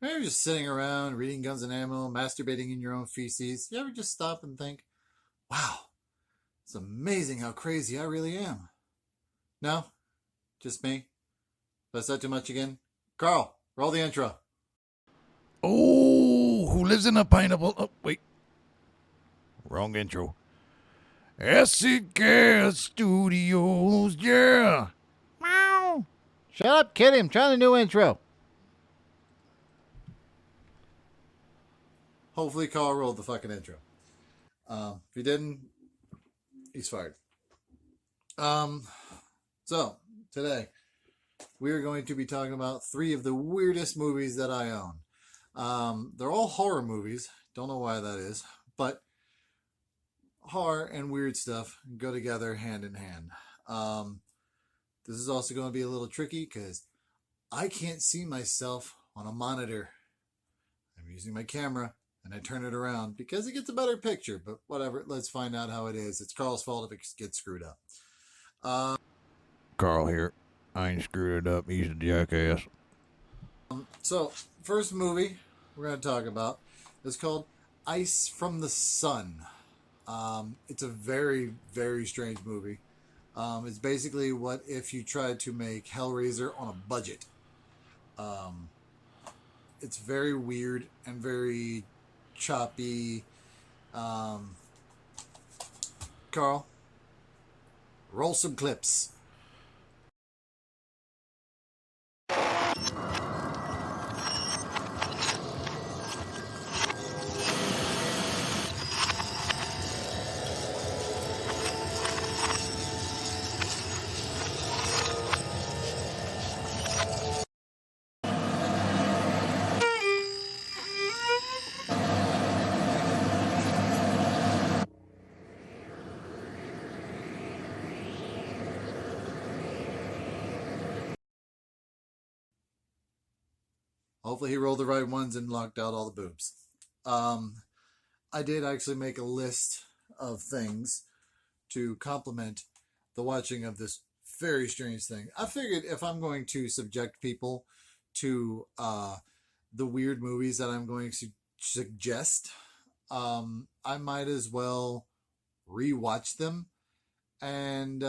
Maybe just sitting around reading Guns and Ammo, masturbating in your own feces. You ever just stop and think, wow, it's amazing how crazy I really am? No? Just me? Did I say too much again? Carl, roll the intro. Oh, who lives in a pineapple? Oh, wait. Wrong intro. Acid Gas Studios, yeah. Meow. Shut up, kitty. I'm trying a new intro. Hopefully, Carl rolled the fucking intro. If he didn't, he's fired. So, today, we are going to be talking about 3 of the weirdest movies that I own. They're all horror movies. Don't know why that is, but horror and weird stuff go together hand in hand. This is also going to be a little tricky because I can't see myself on a monitor. I'm using my camera and I turn it around because it gets a better picture, but whatever. Let's find out how it is. It's Carl's fault if it gets screwed up. Carl here. I ain't screwed it up. He's a jackass. So, first movie we're going to talk about is called Ice from the Sun. It's a very, very strange movie. It's basically what if you tried to make Hellraiser on a budget. It's very weird and very choppy. Carl, roll some clips. Hopefully he rolled the right ones and locked out all the boobs. I did actually make a list of things to complement the watching of this very strange thing. I figured if I'm going to subject people to the weird movies that I'm going to suggest, I might as well rewatch them and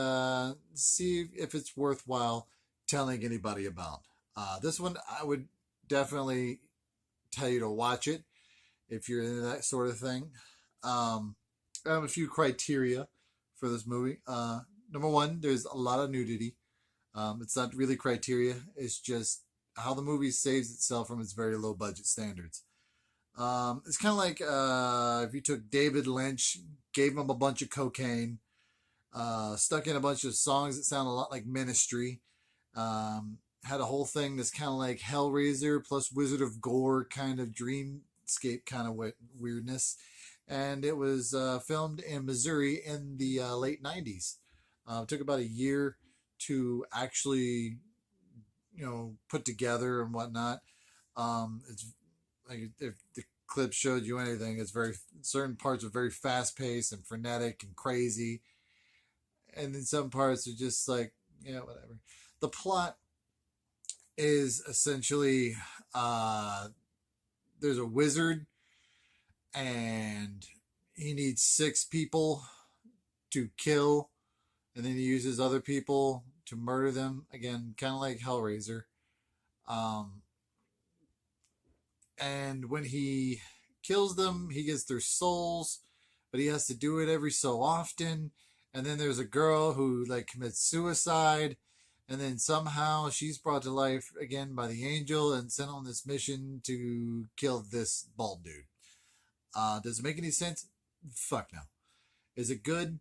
see if it's worthwhile telling anybody about. This one, I would definitely tell you to watch it if you're into that sort of thing. I have a few criteria for this movie. Number one, there's a lot of nudity. It's not really criteria. It's just how the movie saves itself from its very low budget standards. It's kind of like if you took David Lynch, gave him a bunch of cocaine, stuck in a bunch of songs that sound a lot like Ministry, had a whole thing that's kind of like Hellraiser plus Wizard of Gore kind of dreamscape kind of weirdness. And it was filmed in Missouri in the late 90s. It took about a year to actually, put together and whatnot. It's like if the clip showed you anything, it's very certain parts are very fast paced and frenetic and crazy, and then some parts are just like whatever. The plot is essentially there's a wizard and he needs 6 people to kill, and then he uses other people to murder them. Again, kind of like Hellraiser. And when he kills them, he gets their souls, but he has to do it every so often. And then there's a girl who commits suicide, and then somehow she's brought to life again by the angel and sent on this mission to kill this bald dude. Does it make any sense? Fuck no. Is it good?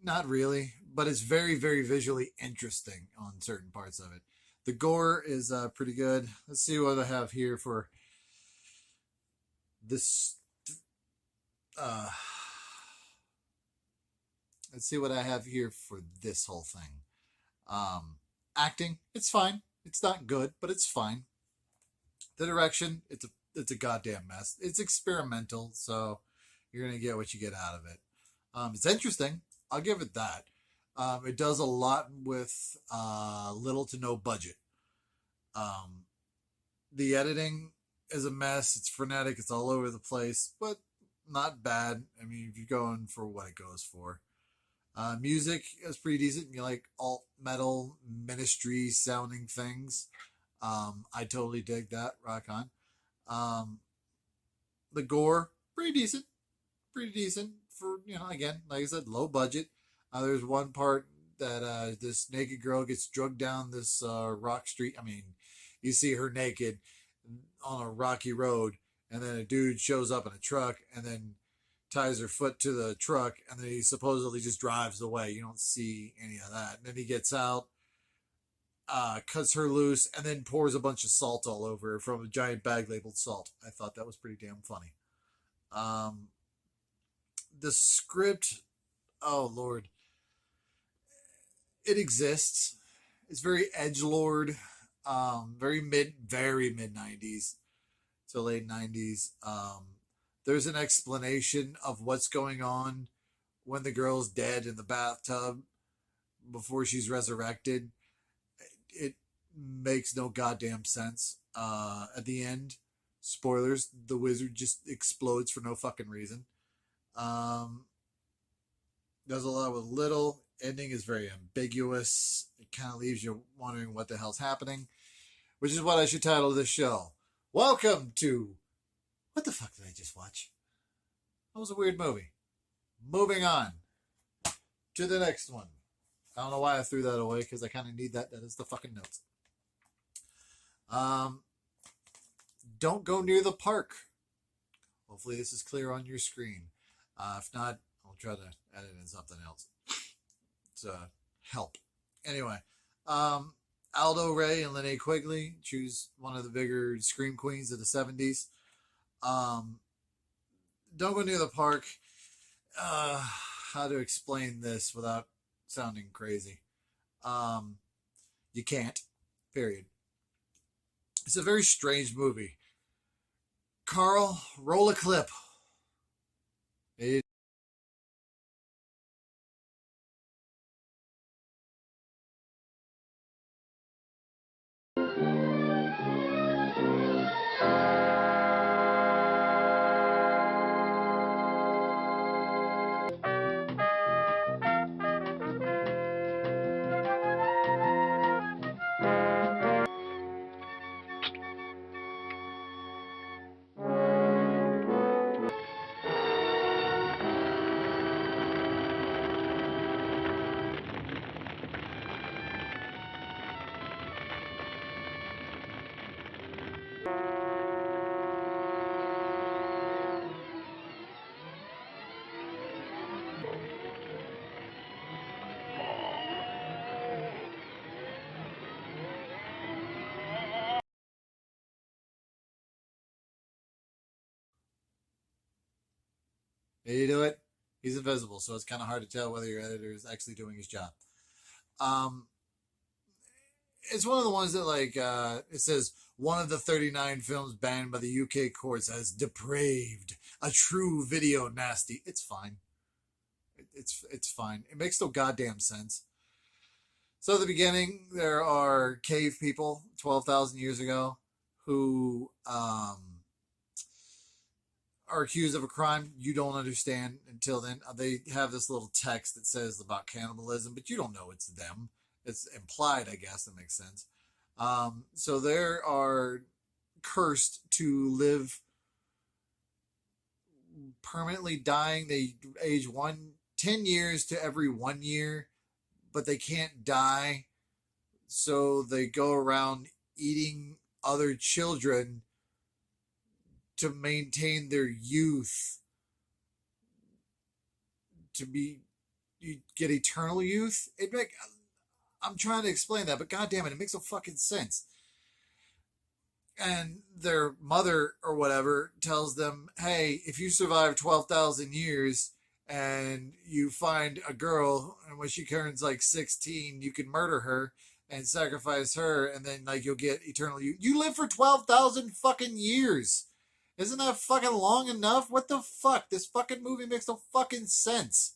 Not really, but it's very, very visually interesting on certain parts of it. The gore is pretty good. Let's see what I have here for this. Let's see what I have here for this whole thing. Acting, it's fine. It's not good, but it's fine. The direction, it's a goddamn mess. It's experimental, so you're gonna get what you get out of it. It's interesting. I'll give it that. It does a lot with little to no budget. The editing is a mess. It's frenetic. It's all over the place, but not bad. I mean, if you're going for what it goes for. Music is pretty decent. You like alt metal ministry sounding things. I totally dig that. Rock on. Um, the gore, pretty decent. Pretty decent for, again, like I said, low budget. There's one part that this naked girl gets drugged down this rock street. I mean, you see her naked on a rocky road, and then a dude shows up in a truck and then ties her foot to the truck, and then he supposedly just drives away. You don't see any of that. And then he gets out, cuts her loose, and then pours a bunch of salt all over her from a giant bag labeled salt. I thought that was pretty damn funny. The script, oh Lord, it exists. It's very edgelord, very mid '90s to late '90s. There's an explanation of what's going on when the girl's dead in the bathtub before she's resurrected. It makes no goddamn sense. At the end, spoilers, the wizard just explodes for no fucking reason. Um, does a lot with little. Ending is very ambiguous. It kind of leaves you wondering what the hell's happening, which is what I should title this show. Welcome to what the fuck did I just watch? That was a weird movie. Moving on to the next one. I don't know why I threw that away because I kind of need that. That is the fucking notes. Don't go near the park. Hopefully this is clear on your screen. If not, I'll try to edit in something else to help. Anyway, Aldo Ray and Linnea Quigley choose one of the bigger scream queens of the 70s. Don't go near the park. How to explain this without sounding crazy? You can't. Period. It's a very strange movie. Carl, roll a clip. It Did he do it? He's invisible, so it's kind of hard to tell whether your editor is actually doing his job. Um, it's one of the ones that, like, it says one of the 39 films banned by the UK courts as depraved, a true video nasty. It's fine. It's fine. It makes no goddamn sense. So at the beginning, there are cave people 12,000 years ago who are accused of a crime you don't understand until then. They have this little text that says about cannibalism, but you don't know it's them. It's implied, I guess. That makes sense. So they are cursed to live permanently dying. They age 10 years to every 1 year, but they can't die. So they go around eating other children to maintain their youth, to get eternal youth. I'm trying to explain that, but goddamn it makes no fucking sense. And their mother or whatever tells them, hey, if you survive 12,000 years and you find a girl, and when she turns like 16, you can murder her and sacrifice her, and then like you'll get eternal youth. You live for 12,000 fucking years. Isn't that fucking long enough? What the fuck? This fucking movie makes no fucking sense.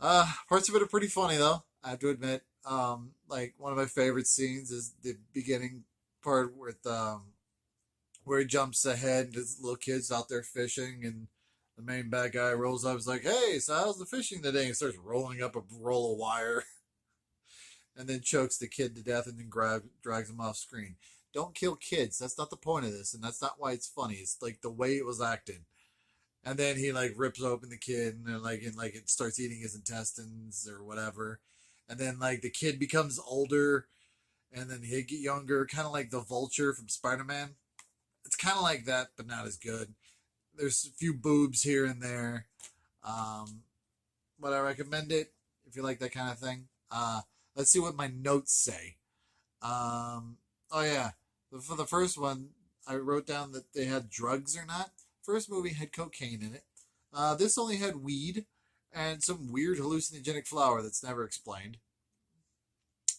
Parts of it are pretty funny though, I have to admit. Like one of my favorite scenes is the beginning part with where he jumps ahead and his little kid's out there fishing, and the main bad guy rolls up. He's like, "Hey, so how's the fishing today?" And starts rolling up a roll of wire, and then chokes the kid to death, and then drags him off screen. Don't kill kids. That's not the point of this, and that's not why it's funny. It's like the way it was acted. And then he like rips open the kid, and then like it starts eating his intestines or whatever. And then like the kid becomes older, and then he get younger, kind of like the Vulture from Spider-Man. It's kind of like that, but not as good. There's a few boobs here and there. Um, but I recommend it if you like that kind of thing. Let's see what my notes say. Oh yeah, for the first one, I wrote down that they had drugs or not. First movie had cocaine in it. This only had weed and some weird hallucinogenic flower that's never explained.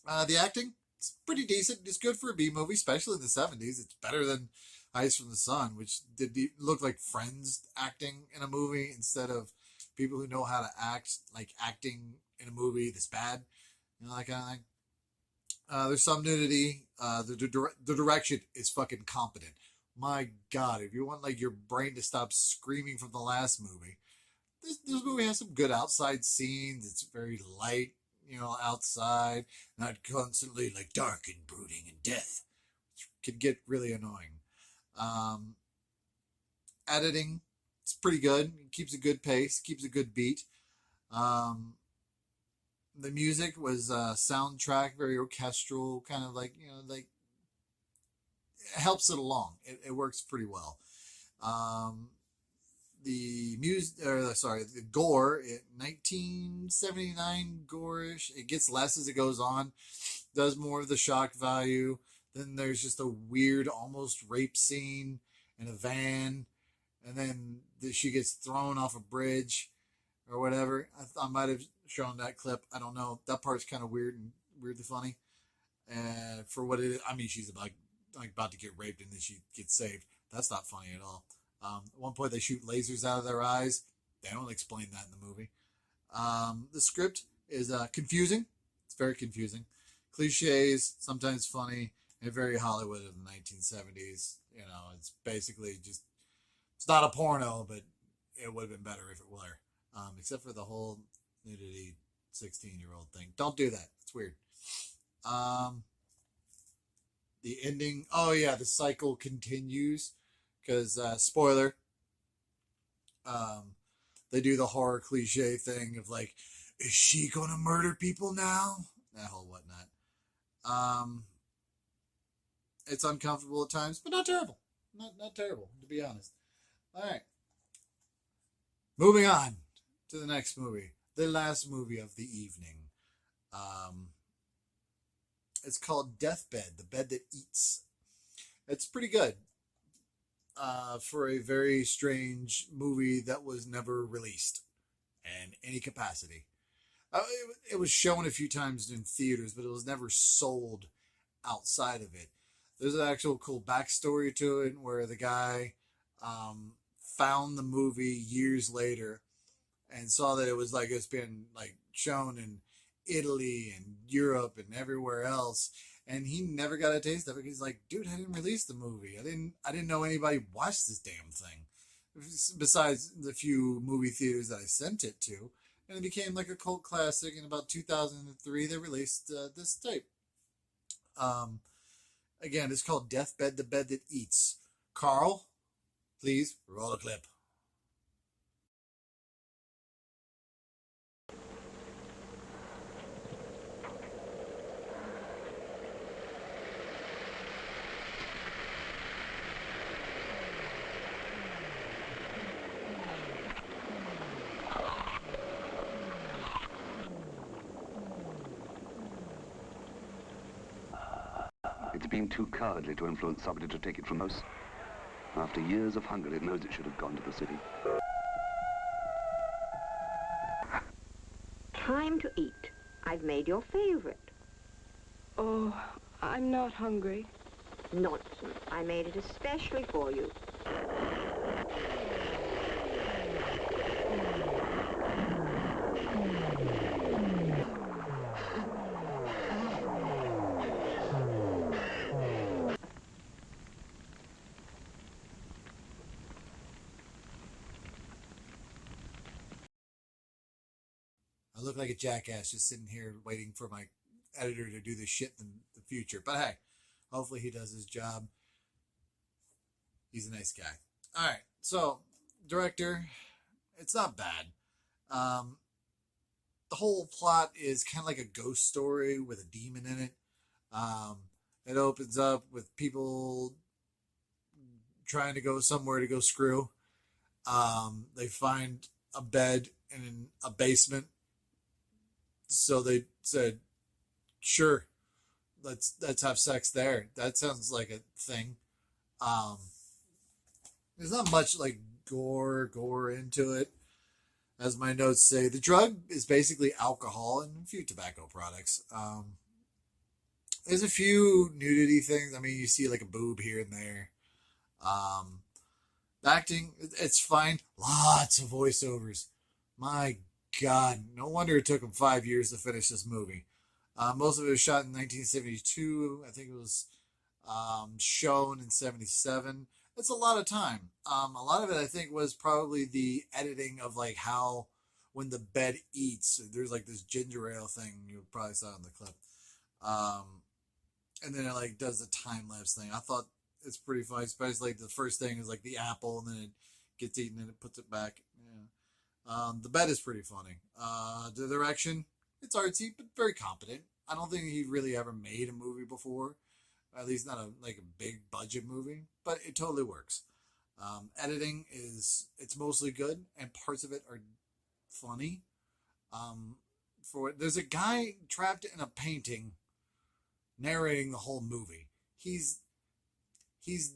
The acting, it's pretty decent. It's good for a B movie, especially in the 70s. It's better than Ice from the Sun, which did look like Friends acting in a movie instead of people who know how to act, like acting in a movie that's bad. You know, that kind of thing. There's some nudity. The direction is fucking competent. My God, if you want like your brain to stop screaming from the last movie, this movie has some good outside scenes. It's very light, outside, not constantly like dark and brooding and death, which can get really annoying. Um, Editing, it's pretty good. It keeps a good pace, keeps a good beat. Um, the music was soundtrack, very orchestral, kind of like like it helps it along. It works pretty well. Um, the music, or sorry, the gore, 1979 gore-ish. It gets less as it goes on. Does more of the shock value. Then there's just a weird, almost rape scene in a van, and then she gets thrown off a bridge or whatever. I might have shown that clip. I don't know. That part's kind of weird and weirdly funny. And for what it is, I mean, she's about to get raped and then she gets saved. That's not funny at all. At one point, they shoot lasers out of their eyes. They don't explain that in the movie. The script is confusing. It's very confusing. Cliches, sometimes funny, and very Hollywood of the 1970s. It's basically just, it's not a porno, but it would have been better if it were. Except for the whole nudity 16-year-old thing. Don't do that. It's weird. The ending. Oh yeah, the cycle continues because spoiler. They do the horror cliche thing of like, is she gonna murder people now? That whole whatnot. Um, it's uncomfortable at times, but not terrible. Not terrible, to be honest. All right, moving on to the next movie, the last movie of the evening. Um, it's called Deathbed, the bed that eats. It's pretty good for a very strange movie that was never released in any capacity. It was shown a few times in theaters, but it was never sold outside of it. There's an actual cool backstory to it where the guy found the movie years later and saw that it was like it's been like shown in Italy and Europe and everywhere else, and he never got a taste of it. He's like, dude, I didn't release the movie. I didn't know anybody watched this damn thing. Besides the few movie theaters that I sent it to, and it became like a cult classic. In about 2003, they released this tape. Again, it's called Deathbed, the Bed That Eats. Carl, please roll a clip. It's been too cowardly to influence somebody to take it from us. After years of hunger, it knows it should have gone to the city. Time to eat. I've made your favorite. Oh, I'm not hungry. Nonsense. I made it especially for you. I look like a jackass just sitting here waiting for my editor to do this shit in the future. But hey, hopefully he does his job. He's a nice guy. All right, so director, it's not bad. The whole plot is kind of like a ghost story with a demon in it. It opens up with people trying to go somewhere to go screw. They find a bed in a basement. So they said, sure, let's have sex there. That sounds like a thing. There's not much like gore into it. As my notes say, the drug is basically alcohol and a few tobacco products. There's a few nudity things. I mean, you see like a boob here and there. The acting, it's fine. Lots of voiceovers. My God, no wonder it took him 5 years to finish this movie. Most of it was shot in 1972. I think it was shown in 77. It's a lot of time. A lot of it, I think, was probably the editing of like how when the bed eats. There's like this ginger ale thing you probably saw in the clip. And then it like does the time lapse thing. I thought it's pretty funny, especially like the first thing is like the apple, and then it gets eaten and it puts it back. Yeah. The bed is pretty funny. The direction, it's artsy but very competent. I don't think he really ever made a movie before. At least not a big budget movie, but it totally works. Editing it's mostly good, and parts of it are funny. There's a guy trapped in a painting, narrating the whole movie. He's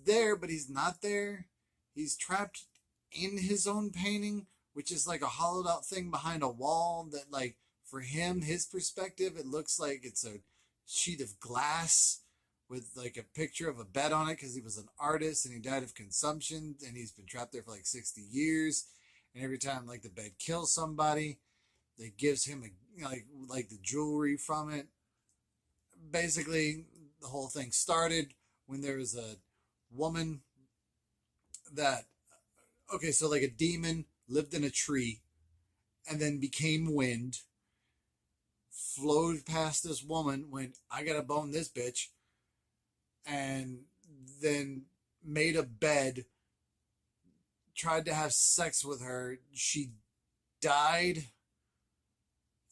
there, but he's not there. He's trapped in his own painting, which is like a hollowed out thing behind a wall that, like, for him, his perspective, it looks like it's a sheet of glass with like a picture of a bed on it because he was an artist and he died of consumption and he's been trapped there for like 60 years. And every time like the bed kills somebody, it gives him like the jewelry from it. Basically, the whole thing started when there was a woman that, okay, so like a demon lived in a tree and then became wind, flowed past this woman, went, I gotta bone this bitch, and then made a bed, tried to have sex with her. She died.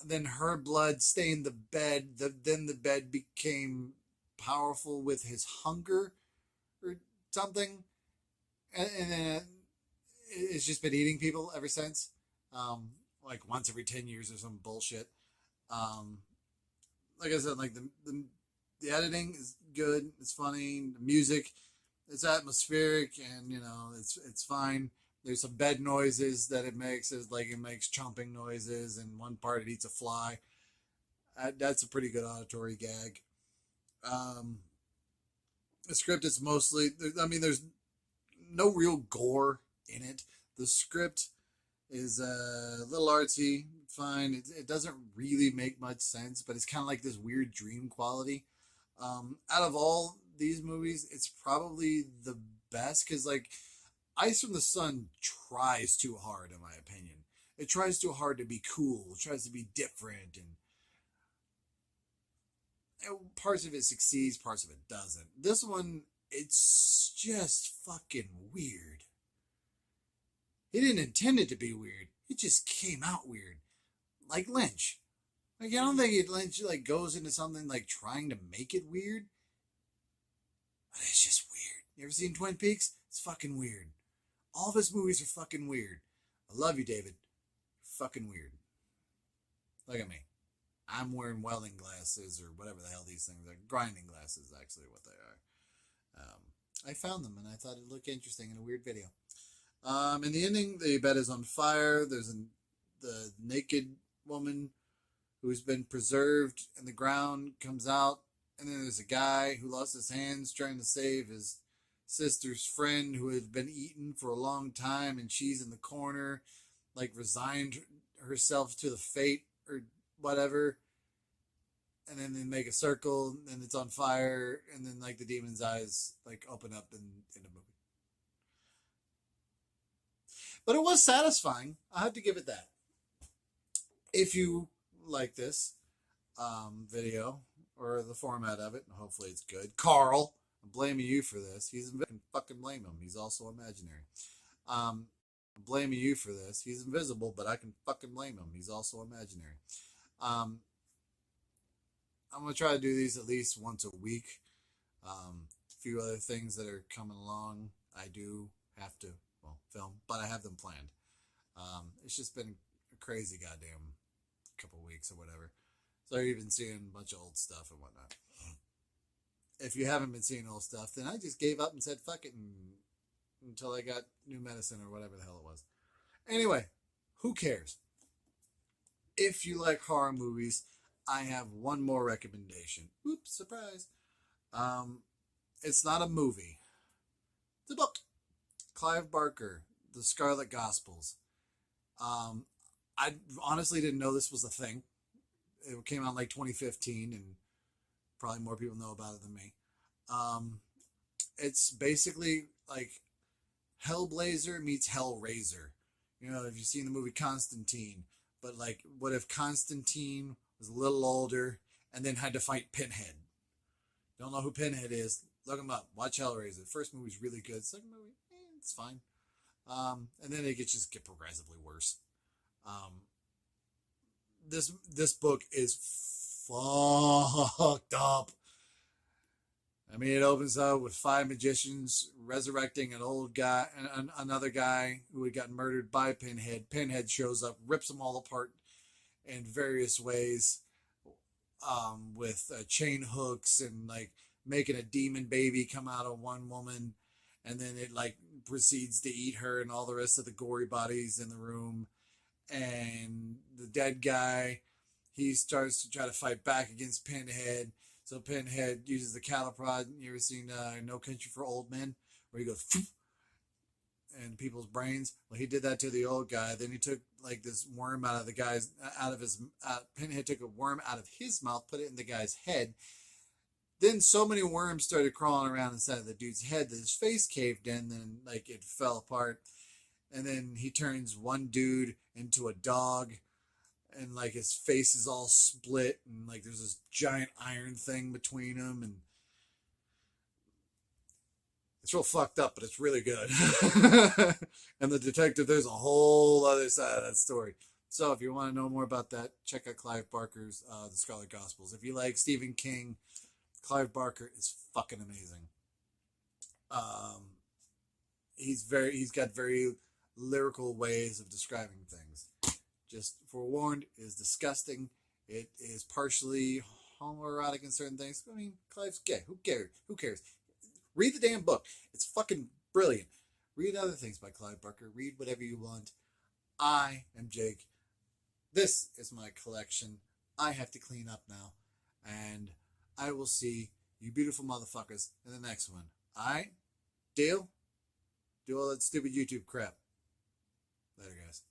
Then her blood stained the bed. Then the bed became powerful with his hunger or something. And then it's just been eating people ever since. Like once every 10 years or some bullshit. Like I said, like the editing is good. It's funny. The music, it's atmospheric, and it's fine. There's some bed noises that it makes. It makes chomping noises, and one part it eats a fly. That's a pretty good auditory gag. The script is mostly, there's no real gore in it. The script is a little artsy, fine. It doesn't really make much sense, but it's kind of like this weird dream quality. Out of all these movies, it's probably the best because, like, Ice from the Sun tries too hard, in my opinion. It tries too hard to be cool. It tries to be different, and parts of it succeeds, parts of it doesn't. This one, it's just fucking weird. He didn't intend it to be weird. It just came out weird. Like Lynch. Like, I don't think Lynch goes into something like trying to make it weird. But it's just weird. You ever seen Twin Peaks? It's fucking weird. All of his movies are fucking weird. I love you, David. You're fucking weird. Look at me. I'm wearing welding glasses or whatever the hell these things are. Grinding glasses, actually, what they are. I found them and I thought it looked interesting in a weird video. In the ending, the bed is on fire. There's the naked woman who's been preserved in the ground comes out, and then there's a guy who lost his hands trying to save his sister's friend who had been eaten for a long time, and she's in the corner, like resigned herself to the fate or whatever. And then they make a circle, and it's on fire, and then like the demon's eyes like open up in the movie. But it was satisfying. I have to give it that. If you like this video or the format of it, and hopefully it's good. Carl, I'm blaming you for this. He's invisible. Fucking blame him. He's also imaginary. I'm blaming you for this. He's invisible, but I can fucking blame him. He's also imaginary. I'm gonna try to do these at least once a week. A few other things that are coming along. I do have to film, but I have them planned. It's just been a crazy goddamn couple weeks or whatever. So you've been seeing a bunch of old stuff and whatnot. If you haven't been seeing old stuff, then I just gave up and said fuck it until I got new medicine or whatever the hell it was. Anyway, who cares? If you like horror movies, I have one more recommendation. Oops, surprise. It's not a movie. It's a book. Clive Barker, The Scarlet Gospels. I honestly didn't know this was a thing. It came out in like 2015, and probably more people know about it than me. It's basically like Hellblazer meets Hellraiser. You know, if you've seen the movie Constantine, but like, what if Constantine was a little older and then had to fight Pinhead? Don't know who Pinhead is? Look him up. Watch Hellraiser. The first movie's really good. The second movie, it's fine. And then it just get progressively worse. This book is fucked up. I mean, it opens up with 5 magicians resurrecting an old guy and another guy who had gotten murdered by Pinhead. Pinhead shows up, rips them all apart in various ways, with chain hooks and like making a demon baby come out of one woman, and then it like proceeds to eat her and all the rest of the gory bodies in the room. And the dead guy, he starts to try to fight back against Pinhead. So Pinhead uses the cattle prod. You ever seen No Country for Old Men, where he goes and people's brains? Well, he did that to the old guy. Then he took like this worm out of the guy's Pinhead took a worm out of his mouth, put it in the guy's head. Then so many worms started crawling around inside of the dude's head that his face caved in, and like it fell apart. And then he turns one dude into a dog, and like his face is all split, and like there's this giant iron thing between them, and it's real fucked up, but it's really good. And the detective, there's a whole other side of that story. So if you want to know more about that, check out Clive Barker's The Scarlet Gospels. If you like Stephen King, Clive Barker is fucking amazing. He's got very lyrical ways of describing things. Just forewarned, it is disgusting. It is partially homoerotic in certain things. I mean, Clive's gay. Who cares? Who cares? Read the damn book. It's fucking brilliant. Read other things by Clive Barker. Read whatever you want. I am Jake. This is my collection. I have to clean up now. And I will see you beautiful motherfuckers in the next one. Alright? Deal? Do all that stupid YouTube crap. Later, guys.